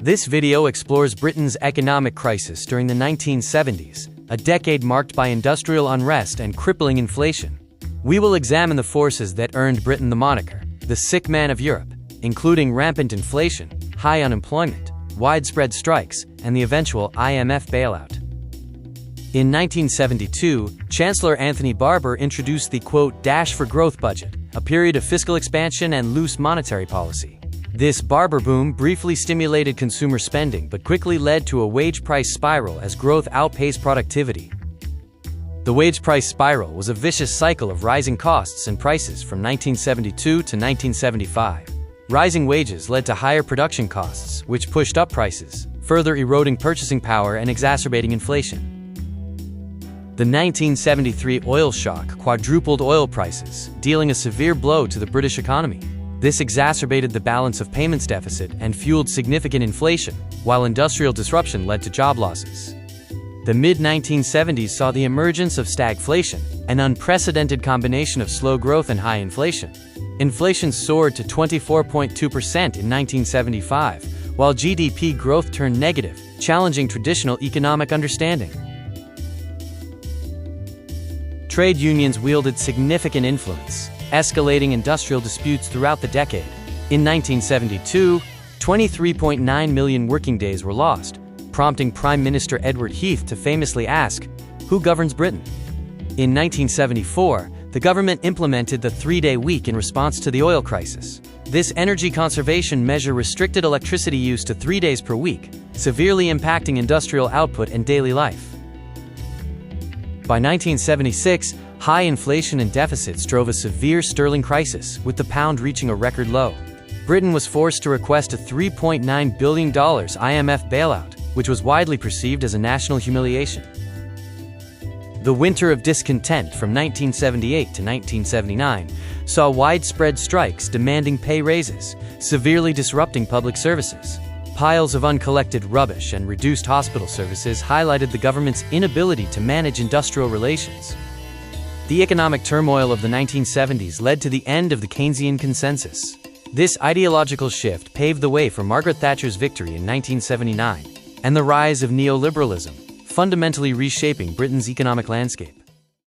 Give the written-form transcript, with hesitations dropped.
This video explores Britain's economic crisis during the 1970s, a decade marked by industrial unrest and crippling inflation. We will examine the forces that earned Britain the moniker, the sick man of Europe, including rampant inflation, high unemployment, widespread strikes, and the eventual IMF bailout. In 1972, Chancellor Anthony Barber introduced the "dash for growth" budget, a period of fiscal expansion and loose monetary policy. This Barber boom briefly stimulated consumer spending but quickly led to a wage-price spiral as growth outpaced productivity. The wage-price spiral was a vicious cycle of rising costs and prices from 1972 to 1975. Rising wages led to higher production costs, which pushed up prices, further eroding purchasing power and exacerbating inflation. The 1973 oil shock quadrupled oil prices, dealing a severe blow to the British economy. This exacerbated the balance of payments deficit and fueled significant inflation, while industrial disruption led to job losses. The mid-1970s saw the emergence of stagflation, an unprecedented combination of slow growth and high inflation. Inflation soared to 24.2% in 1975, while GDP growth turned negative, challenging traditional economic understanding. Trade unions wielded significant influence, escalating industrial disputes throughout the decade. In 1972, 23.9 million working days were lost, prompting Prime Minister Edward Heath to famously ask, "Who governs Britain?" In 1974, the government implemented the three-day week in response to the oil crisis. This energy conservation measure restricted electricity use to 3 days per week, severely impacting industrial output and daily life. By 1976, high inflation and deficits drove a severe sterling crisis, with the pound reaching a record low. Britain was forced to request a $3.9 billion IMF bailout, which was widely perceived as a national humiliation. The winter of discontent from 1978 to 1979 saw widespread strikes demanding pay raises, severely disrupting public services. Piles of uncollected rubbish and reduced hospital services highlighted the government's inability to manage industrial relations. The economic turmoil of the 1970s led to the end of the Keynesian consensus. This ideological shift paved the way for Margaret Thatcher's victory in 1979 and the rise of neoliberalism, fundamentally reshaping Britain's economic landscape.